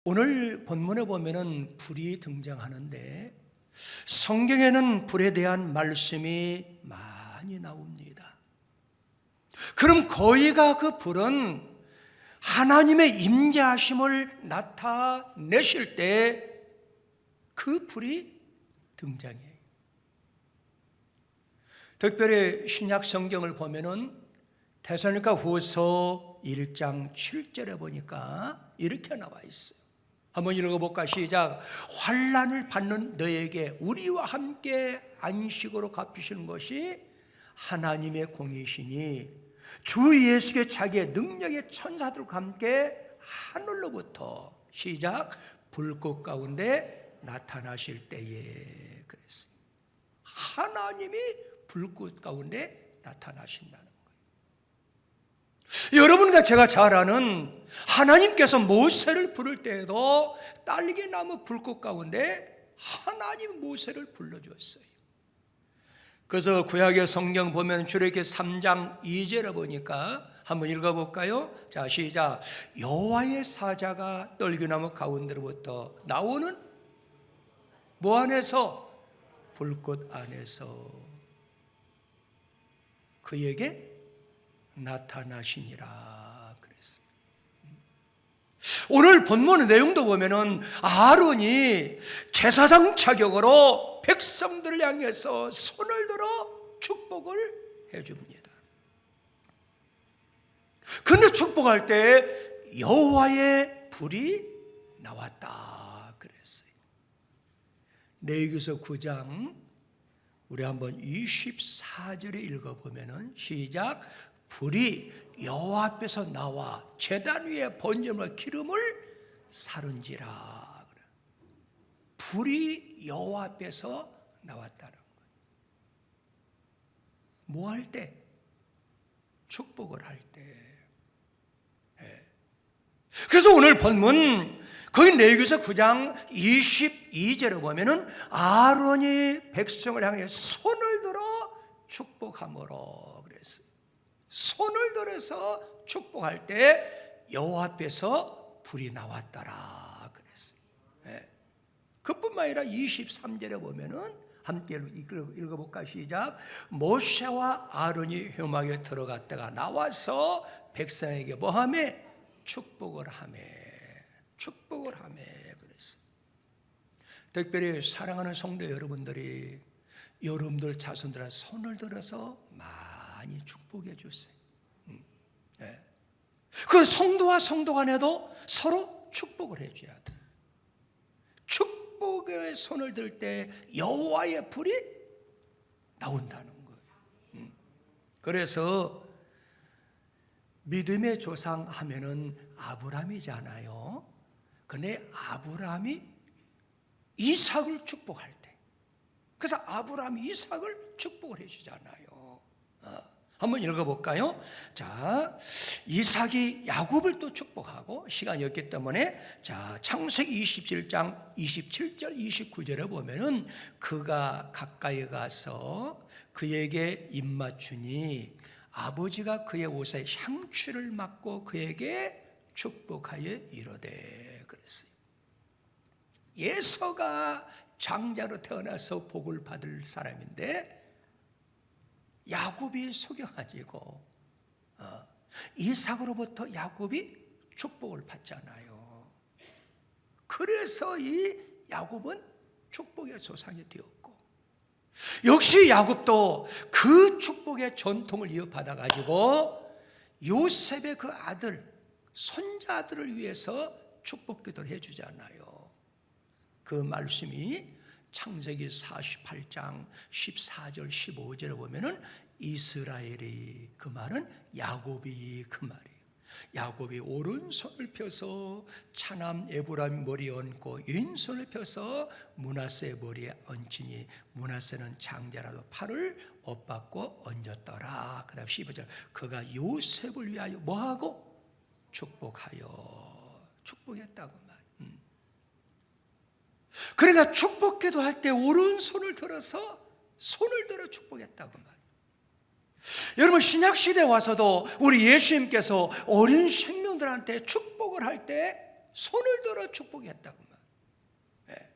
오늘 본문에 보면은 불이 등장하는데 성경에는 불에 대한 말씀이 많이 나옵니다. 그럼 거기가 그 불은 하나님의 임재하심을 나타내실 때 그 불이 등장해요. 특별히 신약 성경을 보면은 데살로니가 후서 1장 7절에 보니까 이렇게 나와 있어요. 한번 읽어볼까? 시작. 환난을 받는 너에게 우리와 함께 안식으로 갚으시는 것이 하나님의 공이시니 주 예수의 자기의 능력의 천사들과 함께 하늘로부터 시작 불꽃 가운데 나타나실 때에 그랬어요. 하나님이 불꽃 가운데 나타나신다는 거예요. 여러분과 제가 잘 아는 하나님께서 모세를 부를 때에도 딸기나무 불꽃 가운데 하나님 모세를 불러주었어요. 그래서 구약의 성경 보면 출애굽기 3장 2절에 보니까 한번 읽어볼까요? 자, 시작. 여호와의 사자가 떨기나무 가운데로부터 나오는 뭐 안에서? 불꽃 안에서 그에게 나타나시니라 그랬어요. 오늘 본문의 내용도 보면은 아론이 제사장 자격으로 백성들을 향해서 손을 들어 축복을 해줍니다. 그런데 축복할 때 여호와의 불이 나왔다 그랬어요. 레위기서 9장 우리 한번 24절에 읽어보면은 시작. 불이 여호와 앞에서 나와 제단 위에 번제물과 기름을 사른지라. 불이 여호와 앞에서 나왔다는 거예요. 뭐 할 때? 축복을 할 때. 그래서 오늘 본문 거기 레위기서 9장 22절에 보면은 아론이 백성을 향해 손을 들어 축복함으로 그랬어요. 손을 들어서 축복할 때 여호와 앞에서 불이 나왔더라 그랬어요. 그뿐만 아니라 23절에 보면은 함께 읽어볼까? 시작. 모세와 아론이 회막에 들어갔다가 나와서 백성에게 뭐하며? 축복을 하며 그랬어요. 특별히 사랑하는 성도 여러분들이 여러분들 자손들한테 손을 들어서 많이 축복해 주세요. 그 성도와 성도 간에도 서로 축복을 해줘야 돼. 축복의 손을 들 때 여호와의 불이 나온다는 거예요. 그래서 믿음의 조상 하면은 아브라함이잖아요. 근데 아브라함이 이삭을 축복할 때, 그래서 아브라함이 이삭을 축복을 해주잖아요. 한번 읽어볼까요? 자, 이삭이 야곱을 또 축복하고 시간이 없기 때문에 자, 창세기 27장 27절 29절에 보면은 그가 가까이 가서 그에게 입맞추니 아버지가 그의 옷에 향취를 맡고 그에게 축복하여 이르되 그랬어요. 예서가 장자로 태어나서 복을 받을 사람인데 야곱이 속여가지고 이삭으로부터 야곱이 축복을 받잖아요. 그래서 이 야곱은 축복의 조상이 되었고, 역시 야곱도 그 축복의 전통을 이어받아 가지고 요셉의 그 아들 손자들을 위해서 축복 기도를 해주잖아요. 그 말씀이 창세기 48장 14절 15절에 보면은 이스라엘이 그 말은 야곱이 그 말이에요. 야곱이 오른손을 펴서 차남 에브라임 머리에 얹고 왼손을 펴서 므낫세 머리에 얹히니 므낫세는 장자라도 팔을 엇받고 얹었더라. 그 다음 15절 그가 요셉을 위하여 뭐하고? 축복했다고 말. 그러니까 축복기도 할 때 오른손을 들어서 손을 들어 축복했다고 말. 여러분 신약시대에 와서도 우리 예수님께서 어린 생명들한테 축복을 할 때 손을 들어 축복했다고 말이에요.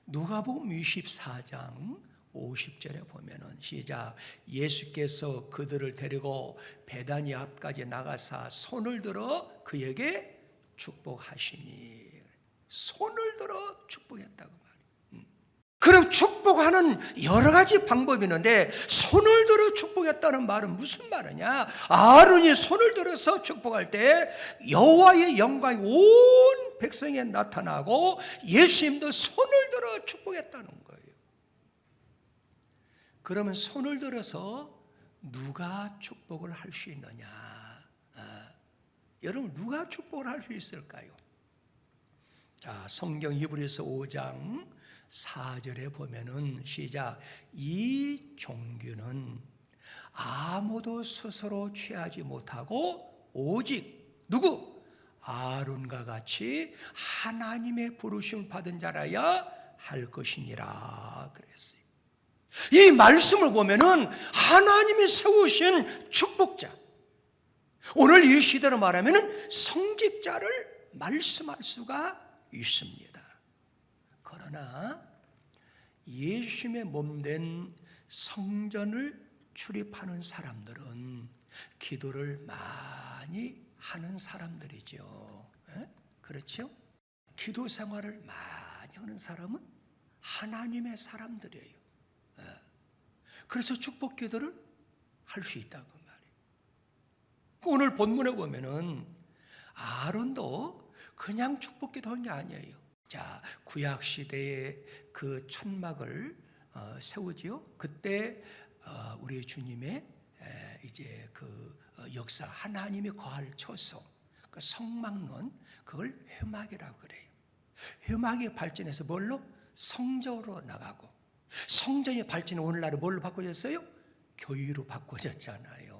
누가복음 24장 50절에 보면은 시작. 예수께서 그들을 데리고 베다니 앞까지 나가사 손을 들어 그에게 축복하시니. 손을 들어 축복했다고 말이에요. 그럼 축복하는 여러 가지 방법이 있는데 손을 들어 축복했다는 말은 무슨 말이냐? 아론이 손을 들어서 축복할 때 여호와의 영광이 온 백성에 나타나고 예수님도 손을 들어 축복했다는 거예요. 그러면 손을 들어서 누가 축복을 할 수 있느냐? 여러분 누가 축복을 할 수 있을까요? 자, 성경 히브리서 5장 4절에 보면은 시작. 이 종교는 아무도 스스로 취하지 못하고 오직 누구? 아론과 같이 하나님의 부르심을 받은 자라야 할 것이니라 그랬어요. 이 말씀을 보면은 하나님이 세우신 축복자, 오늘 이 시대로 말하면은 성직자를 말씀할 수가 있습니다. 그러나 예수님의 몸된 성전을 출입하는 사람들은 기도를 많이 하는 사람들이죠. 그렇죠? 기도 생활을 많이 하는 사람은 하나님의 사람들이에요. 그래서 축복 기도를 할 수 있다고 말이에요. 오늘 본문에 보면은 아론도 그냥 축복 기도한 게 아니에요. 자, 구약 시대에 그 천막을 세우지요. 그때 우리 주님의 이제 그 역사, 하나님이 거할 처소, 그 성막론, 그걸 회막이라고 그래요. 회막이 발전해서 뭘로? 성전으로 나가고, 성전이 발전해 오늘날은 뭘로 바꿔졌어요? 교회로 바꿔졌잖아요.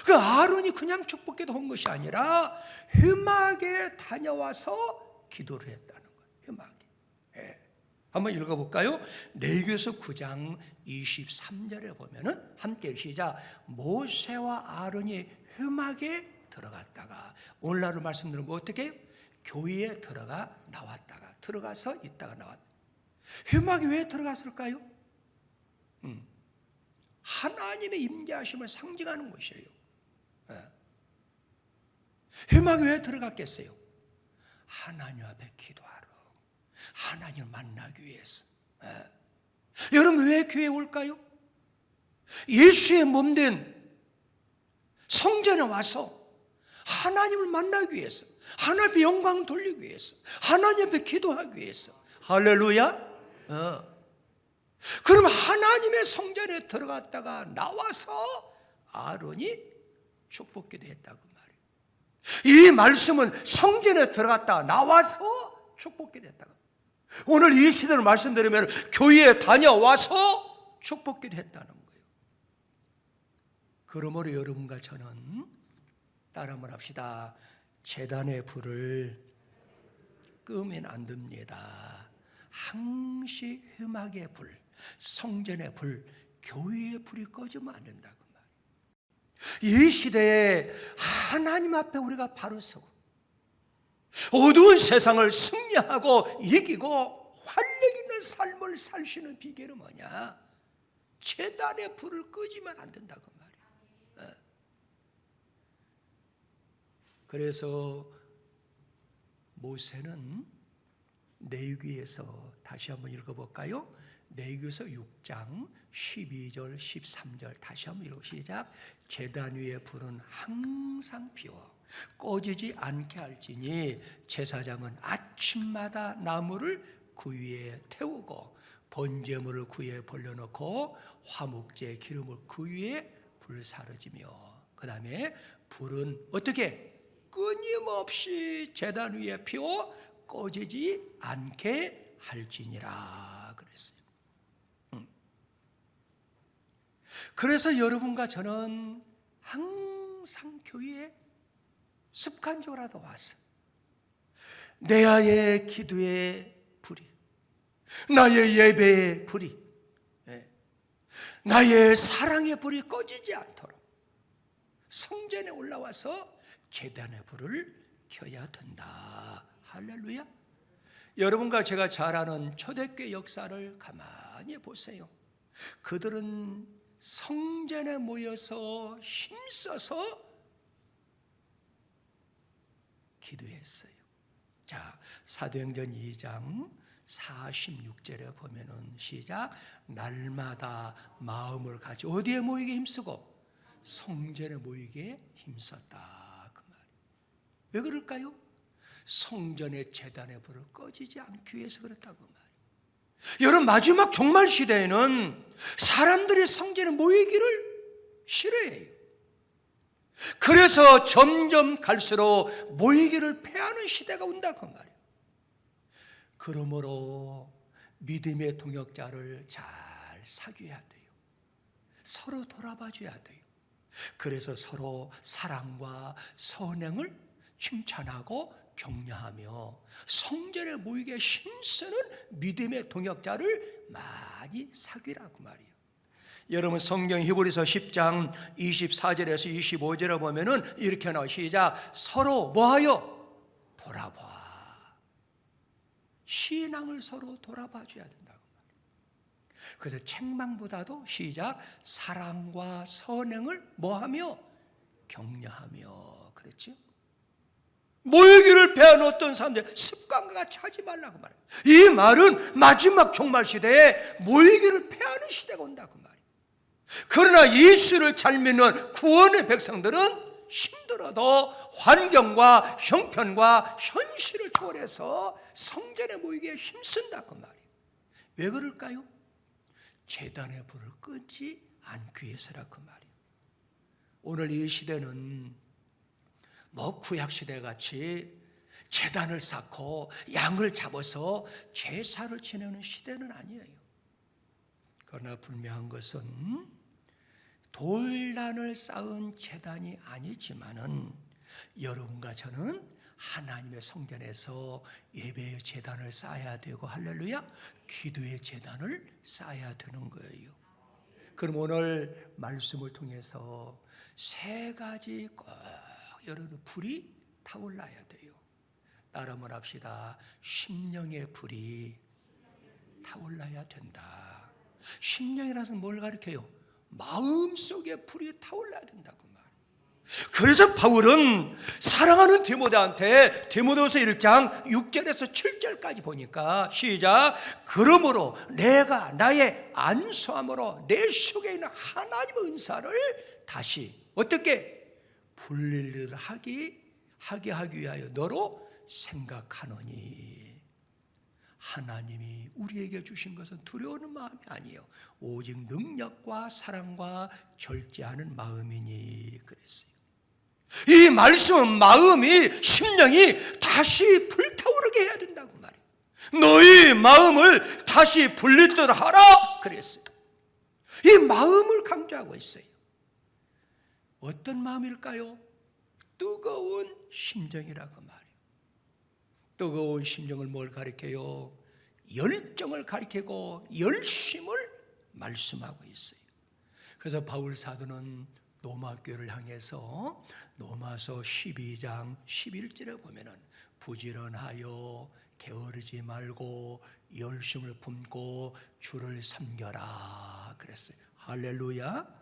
그 아론이 그냥 축복기도 한 것이 아니라 회막에 다녀와서 기도를 했다는 거예요. 회막에. 한번 읽어볼까요? 레위기서 9장 23절에 보면은 함께 시작. 모세와 아론이 회막에 들어갔다가, 오늘날로 말씀드리면 어떻게? 교회에 들어가 나왔다가, 들어가서 있다가 나왔다. 회막에 왜 들어갔을까요? 하나님의 임재하심을 상징하는 것이에요. 회막에 왜 들어갔겠어요? 하나님 앞에 기도하러, 하나님을 만나기 위해서. 여러분 왜 교회에 올까요? 예수의 몸된 성전에 와서 하나님을 만나기 위해서, 하나님의 영광 돌리기 위해서, 하나님 앞에 기도하기 위해서. 할렐루야. 그럼 하나님의 성전에 들어갔다가 나와서 아론이 축복기도 했다고 말이에요. 이 말씀은 성전에 들어갔다가 나와서 축복기도 했다고. 오늘 이 시대를 말씀드리면 교회에 다녀와서 축복기도 했다는 거예요. 그러므로 여러분과 저는 따라 한번 합시다. 제단의 불을 끄면 안 됩니다. 항시 회막의 불, 성전의 불, 교회의 불이 꺼지면 안 된다고 말이에요. 이 시대에 하나님 앞에 우리가 바로 서고 어두운 세상을 승리하고 이기고 활력 있는 삶을 살 수 있는 비결은 뭐냐? 제단의 불을 끄지면 안 된다고 말이에요. 그래서 모세는 레위기에서 다시 한번 읽어볼까요? 레위기에서 6장 12절 13절 다시 한번 읽어시작. 제단 위에 불은 항상 피워 꺼지지 않게 할지니 제사장은 아침마다 나무를 그 위에 태우고 번제물을 그 위에 벌려놓고 화목제 기름을 그 위에 불사르지며, 그 다음에 불은 어떻게? 끊임없이 제단 위에 피워 꺼지지 않게 할지니라 그랬어요. 그래서 여러분과 저는 항상 교회에 습관적으로라도 와서 내 기도의 불이, 나의 예배의 불이, 나의 사랑의 불이 꺼지지 않도록 성전에 올라와서 제단의 불을 켜야 된다. 할렐루야. 여러분과 제가 잘 아는 초대교회 역사를 가만히 보세요. 그들은 성전에 모여서 힘써서 기도했어요. 자, 사도행전 2장 46절에 보면은 시작. 날마다 마음을 같이 어디에 모이게 힘쓰고? 성전에 모이게 힘썼다. 그 말이에요. 왜 그럴까요? 성전의 제단의 불을 꺼지지 않기 위해서 그렇다고 말이에요. 여러분, 마지막 종말 시대에는 사람들이 성전에 모이기를 싫어해요. 그래서 점점 갈수록 모이기를 패하는 시대가 온다고 말이에요. 그러므로 믿음의 동역자를 잘 사귀어야 돼요. 서로 돌아봐줘야 돼요. 그래서 서로 사랑과 선행을 칭찬하고 격려하며 성전에 모이게 힘쓰는 믿음의 동역자를 많이 사귀라고 말이에요. 여러분, 성경 히브리서 10장 24절에서 25절에 보면은 이렇게 나와요. 시작. 서로 뭐하여? 돌아봐. 신앙을 서로 돌아봐 줘야 된다고 말이에요. 그래서 책망보다도 시작. 사랑과 선행을 뭐하며? 격려하며. 그렇죠? 모이기를 배운 어떤 사람들 습관과 같이 하지 말라고 말해요. 이 말은 마지막 종말 시대에 모이기를 패하는 시대가 온다고 말해요. 그러나 예수를 잘 믿는 구원의 백성들은 힘들어도 환경과 형편과 현실을 초월해서 성전에 모이기에 힘쓴다고 말이에요. 왜 그럴까요? 제단의 불을 끄지 않기 위해서라고 말이에요. 오늘 이 시대는 구약시대 같이 제단을 쌓고 양을 잡아서 제사를 지내는 시대는 아니에요. 그러나 분명한 것은 돌단을 쌓은 제단이 아니지만은 여러분과 저는 하나님의 성전에서 예배의 제단을 쌓아야 되고, 할렐루야, 기도의 제단을 쌓아야 되는 거예요. 그럼 오늘 말씀을 통해서 세 가지 꼭 여러분 불이 타올라야 돼요. 따라 한번 합시다. 심령의 불이 타올라야 된다. 심령이라서 뭘 가리켜요? 마음속에 불이 타올라야 된다고 말이에요. 그래서 바울은 사랑하는 디모데한테 디모데후서 1장 6절에서 7절까지 보니까 시작. 그러므로 내가 나의 안수함으로 내 속에 있는 하나님의 은사를 다시 어떻게 분리를 하게 하기 위하여 너로 생각하노니. 하나님이 우리에게 주신 것은 두려워하는 마음이 아니에요. 오직 능력과 사랑과 절제하는 마음이니 그랬어요. 이 말씀은 마음이, 심령이 다시 불타오르게 해야 된다고 말이에요. 너희 마음을 다시 불리도록 하라 그랬어요. 이 마음을 강조하고 있어요. 어떤 마음일까요? 뜨거운 심정이라고 말이에요. 뜨거운 심정을 뭘 가리켜요? 열정을 가리키고 열심을 말씀하고 있어요. 그래서 바울 사도는 로마 교회를 향해서 로마서 12장 11절에 보면은 부지런하여 게으르지 말고 열심을 품고 주를 섬겨라 그랬어요. 할렐루야.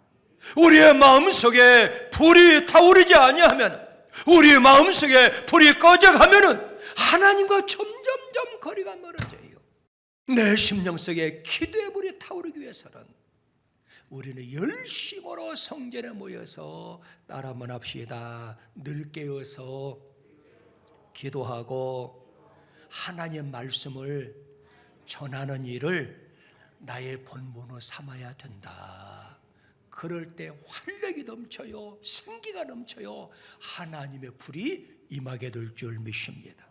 우리의 마음속에 불이 타오르지 아니하면, 우리의 마음속에 불이 꺼져가면은 하나님과 점점점 거리가 멀어져요. 내 심령 속에 기도의 불이 타오르기 위해서는 우리는 열심으로 성전에 모여서 따라 한번 합시다. 늘 깨어서 기도하고 하나님의 말씀을 전하는 일을 나의 본분으로 삼아야 된다. 그럴 때 활력이 넘쳐요. 생기가 넘쳐요. 하나님의 불이 임하게 될 줄 믿습니다.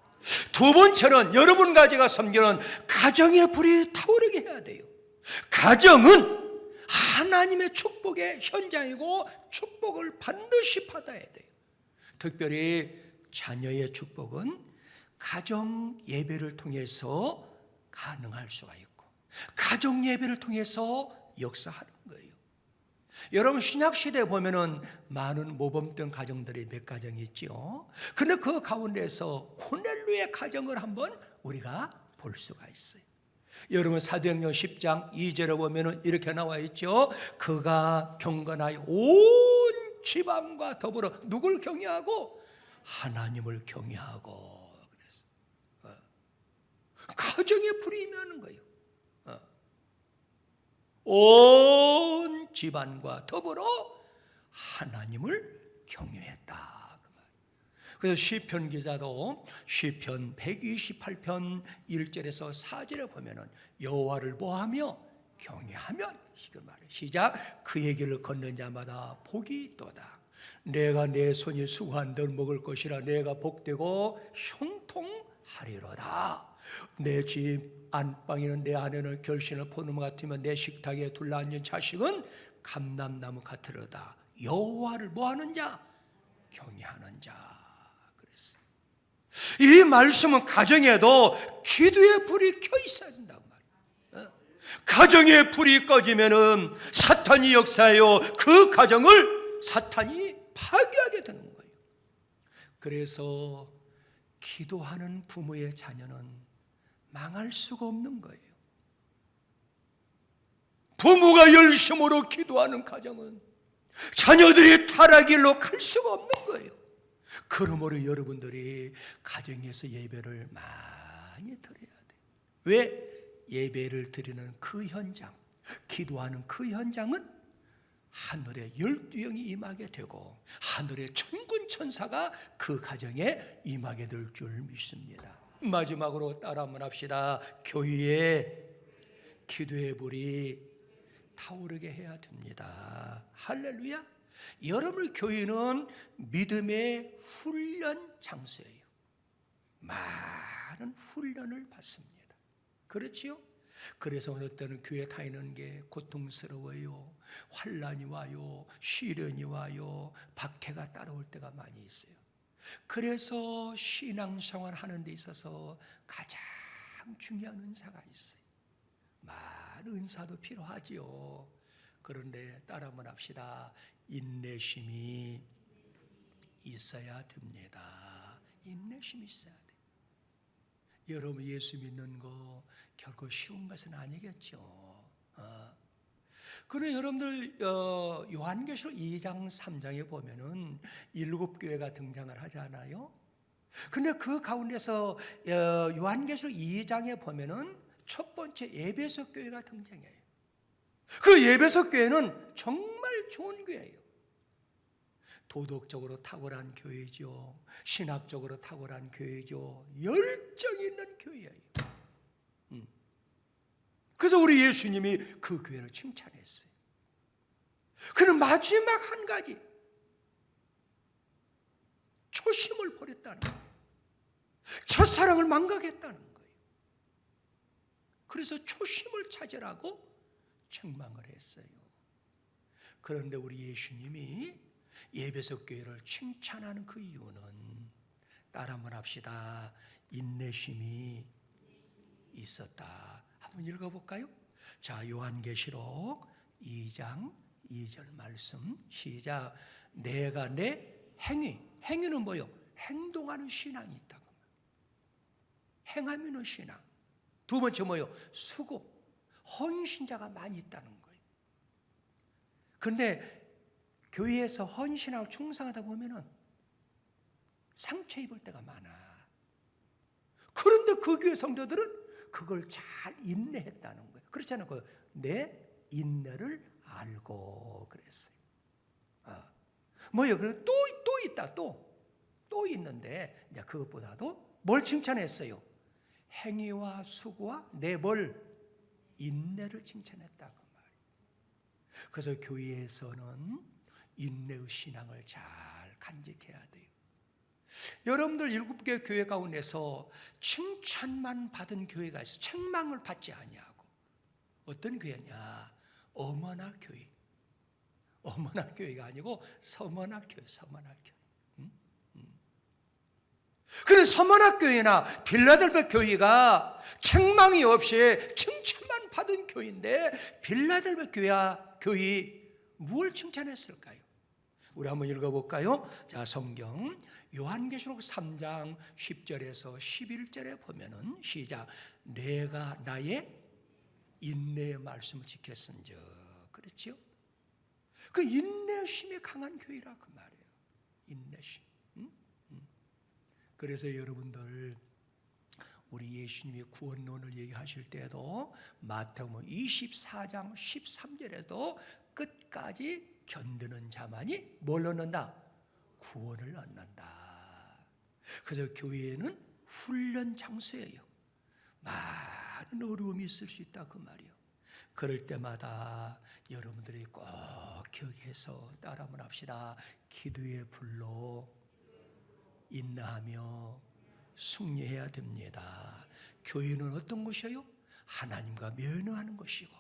두 번째는 여러분과 제가 섬기는 가정의 불이 타오르게 해야 돼요. 가정은 하나님의 축복의 현장이고 축복을 반드시 받아야 돼요. 특별히 자녀의 축복은 가정 예배를 통해서 가능할 수가 있고 가정 예배를 통해서 역사하는 거예요. 여러분 신약시대에 보면은 많은 모범된 가정들이 몇 가정이 있죠. 근데 그 가운데서 고넬료의 가정을 한번 우리가 볼 수가 있어요. 여러분 사도행전 10장 2절에 보면은 이렇게 나와 있죠. 그가 경건하여 온 지방과 더불어 누굴 경외하고? 하나님을 경외하고. 그래서 가정에 불이 임하는 거예요. 온 집안과 더불어 하나님을 경외했다. 그래서 시편 기자도 시편 128편 1절에서 4절에 보면은 여호와를 뭐하며 경외하면 이거 말이에요. 시작. 그의 길을 걷는 자마다 복이 있도다. 내가 내 손이 수고한 들 먹을 것이라 내가 복되고 형통하리로다. 내 집 안방에는 내 아내는 결신을 포도나무 같으면 내 식탁에 둘러앉은 자식은 감람나무 같으로다. 여호와를 뭐하는 자? 경외하는 자. 그랬어요. 이 말씀은 가정에도 기도의 불이 켜 있어야 된다고 말이에요. 가정의 불이 꺼지면은 사탄이 역사하여 그 가정을 사탄이 파괴하게 되는 거예요. 그래서 기도하는 부모의 자녀는 망할 수가 없는 거예요. 부모가 열심으로 기도하는 가정은 자녀들이 타락길로 갈 수가 없는 거예요. 그러므로 여러분들이 가정에서 예배를 많이 드려야 돼요. 왜? 예배를 드리는 그 현장, 기도하는 그 현장은 하늘의 12영이 임하게 되고 하늘의 천군 천사가 그 가정에 임하게 될 줄 믿습니다. 마지막으로 따라 한번 합시다. 교회에 기도의 불이 타오르게 해야 됩니다. 할렐루야. 여러분 교회는 믿음의 훈련 장소예요. 많은 훈련을 받습니다. 그렇지요? 그래서 어느 때는 교회 다니는 게 고통스러워요. 환난이 와요. 시련이 와요. 박해가 따라올 때가 많이 있어요. 그래서 신앙생활 하는 데 있어서 가장 중요한 은사가 있어요. 많은 은사도 필요하지요. 그런데 따라 한번 합시다. 인내심이 있어야 됩니다. 인내심이 있어야 돼요. 여러분 예수 믿는 거 결코 쉬운 것은 아니겠죠. 그런데 여러분들 요한계시록 2장 3장에 보면은 7교회가 등장을 하지 않아요? 근데 그 가운데서 요한계시록 2장에 보면은 첫 번째 에베소 교회가 등장해요. 그 에베소 교회는 정말 좋은 교회예요. 도덕적으로 탁월한 교회죠. 신학적으로 탁월한 교회죠. 열정 있는 교회예요. 그래서 우리 예수님이 그 교회를 칭찬했어요. 그는 마지막 한 가지 초심을 버렸다는 거예요. 첫사랑을 망각했다는 거예요. 그래서 초심을 찾으라고 책망을 했어요. 그런데 우리 예수님이 에베소 교회를 칭찬하는 그 이유는 따라 한번 합시다. 인내심이 있었다. 한번 읽어볼까요? 자, 요한계시록 2장 2절 말씀 시작. 내가 내 행위는 뭐요? 행동하는 신앙이 있다고. 행하면은 신앙. 두 번째 뭐요? 수고, 헌신자가 많이 있다는 거예요. 그런데 교회에서 헌신하고 충성하다 보면은 상처 입을 때가 많아. 그런데 그 교회 성도들은 그걸 잘 인내했다는 거예요. 그렇잖아요. 내 인내를 알고 그랬어요. 뭐예요? 또 있다. 또 있는데 이제 그것보다도 뭘 칭찬했어요? 행위와 수고와 내 인내를 칭찬했다고 말이에요. 그래서 교회에서는 인내의 신앙을 잘 간직해야 돼요. 여러분들 7개 교회 가운데서 칭찬만 받은 교회가 있어요. 책망을 받지 아니하고. 어떤 교회냐? 어머나 교회. 어머나 교회가 아니고 서머나 교회. 그런 서머나 교회나 빌라델베 교회가 책망이 없이 칭찬만 받은 교회인데 빌라델베 교회 무엇을 칭찬했을까요? 우리 한번 읽어볼까요? 자, 성경 요한계시록 3장 10절에서 11절에 보면은 시작. 내가 나의 인내의 말씀을 지켰은즉. 그렇죠? 그 인내심이 강한 교회라 그 말이에요. 인내심. 그래서 여러분들 우리 예수님이 구원론을 얘기하실 때도 마태복음 24장 13절에도 끝까지 견디는 자만이 뭘 얻는다? 구원을 얻는다. 그래서 교회는 훈련 장소예요. 많은 어려움이 있을 수 있다 그 말이에요. 그럴 때마다 여러분들이 꼭 기억해서 따라 한번 합시다. 기도의 불로 인내하며 승리해야 됩니다. 교회는 어떤 것이에요? 하나님과 면회하는 것이고,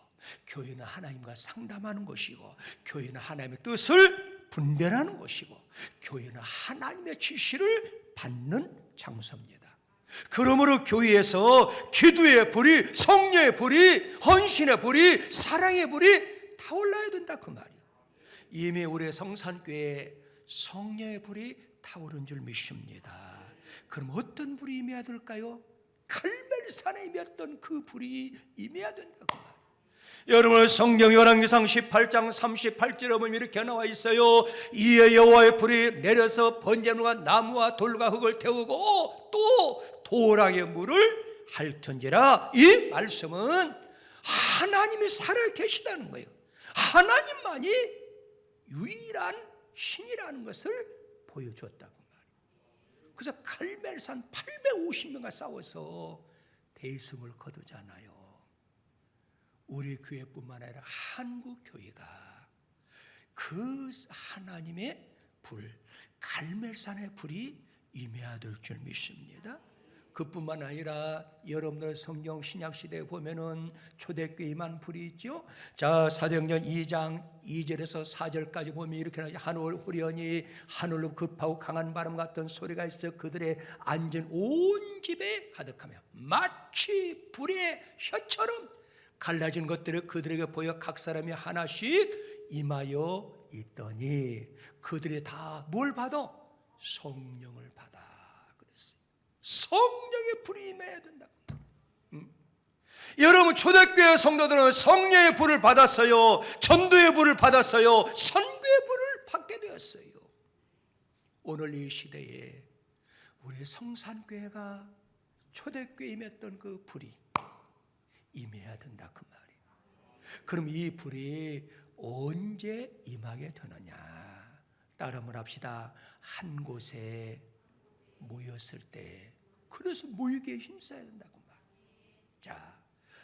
교회는 하나님과 상담하는 것이고, 교회는 하나님의 뜻을 분별하는 것이고, 교회는 하나님의 지시를 받는 장소입니다. 그러므로 교회에서 기도의 불이, 성령의 불이, 헌신의 불이, 사랑의 불이 타올라야 된다 그 말이에요. 이미 우리 성산교회에 성령의 불이 타오른 줄 믿습니다. 그럼 어떤 불이 임해야 될까요? 갈멜산에 임했던 그 불이 임해야 된다고 말이에요. 여러분 성경 열왕기상 18장 38절에 보면 이렇게 나와 있어요. 이에 여호와의 불이 내려서 번제물과 나무와 돌과 흙을 태우고 또 도랑의 물을 핥은지라. 이 말씀은 하나님이 살아 계시다는 거예요. 하나님만이 유일한 신이라는 것을 보여줬다고 말이에요. 그래서 갈멜산 850명과 싸워서 대승을 거두잖아요. 우리 교회뿐만 아니라 한국 교회가 그 하나님의 불, 갈멜산의 불이 임해야 될 줄 믿습니다. 그뿐만 아니라 여러분들 성경 신약 시대에 보면은 초대교회만 불이 있죠. 자, 사도행전 2장 2절에서 4절까지 보면 이렇게 나오죠. 하늘 후련히 하늘로 급하고 강한 바람 같은 소리가 있어 그들의 앉은 온 집에 가득하며 마치 불의 혀처럼 갈라진 것들을 그들에게 보여 각 사람이 하나씩 임하여 있더니 그들이 다 뭘 받아? 성령을 받아. 그랬어요. 성령의 불이 임해야 된다고. 여러분 초대교회 성도들은 성령의 불을 받았어요. 전도의 불을 받았어요. 선교의 불을 받게 되었어요. 오늘 이 시대에 우리 성산교회가 초대교회에 임했던 그 불이 임해야 된다 그 말이에요. 그럼 이 불이 언제 임하게 되느냐? 따라만 합시다. 한 곳에 모였을 때. 그래서 모이기에 힘써야 된다고 말. 자,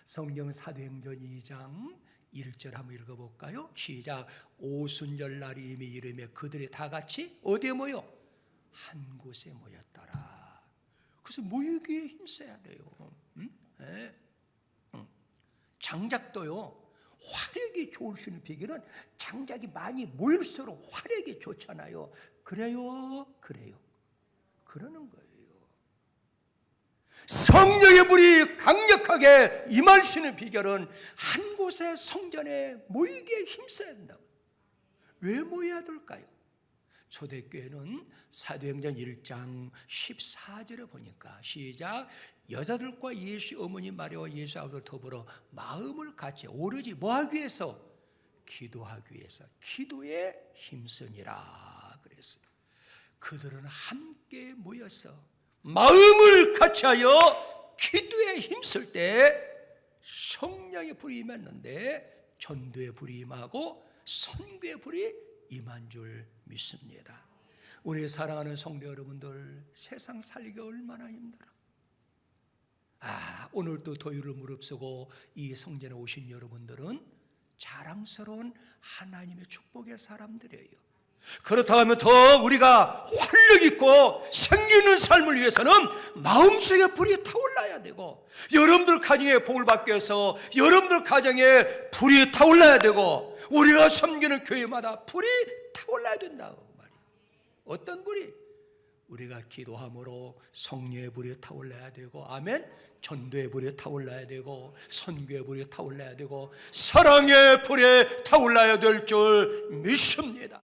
성경 사도행전 2장 1절 한번 읽어볼까요? 시작. 오순절 날이 이미 이르며 그들이 다 같이 어디에 모여? 한 곳에 모였더라. 그래서 모이기에 힘써야 돼요. 네. 장작도요, 화력이 좋을 수 있는 비결은 장작이 많이 모일수록 화력이 좋잖아요. 그래요? 그러는 거예요. 성령의 불이 강력하게 임할 수 있는 비결은 한 곳에 성전에 모이기에 힘써야 된다고. 왜 모여야 될까요? 초대교회는 사도행전 1장 14절에 보니까 시작. 여자들과 예수 어머니 마리아와 예수 아버지와 더불어 마음을 같이 오로지 뭐하기 위해서? 기도하기 위해서 기도에 힘쓰니라 그랬어요. 그들은 함께 모여서 마음을 같이하여 기도에 힘쓸 때 성령의 불이 임했는데 전도의 불이 임하고 선교의 불이 임한 줄 믿습니다. 우리 사랑하는 성도 여러분들, 세상 살기가 얼마나 힘들어. 오늘도 도유를 무릅쓰고 이 성전에 오신 여러분들은 자랑스러운 하나님의 축복의 사람들이에요. 그렇다고 하면 더 우리가 활력 있고 생기 있는 삶을 위해서는 마음속에 불이 타올라야 되고, 여러분들 가정에 복을 받기 위해서 여러분들 가정에 불이 타올라야 되고, 우리가 섬기는 교회마다 불이 타올라야 된다고 말이에요. 어떤 불이? 우리가 기도함으로 성령의 불이 타올라야 되고, 아멘, 전도의 불이 타올라야 되고, 선교의 불이 타올라야 되고, 사랑의 불이 타올라야 될 줄 믿습니다.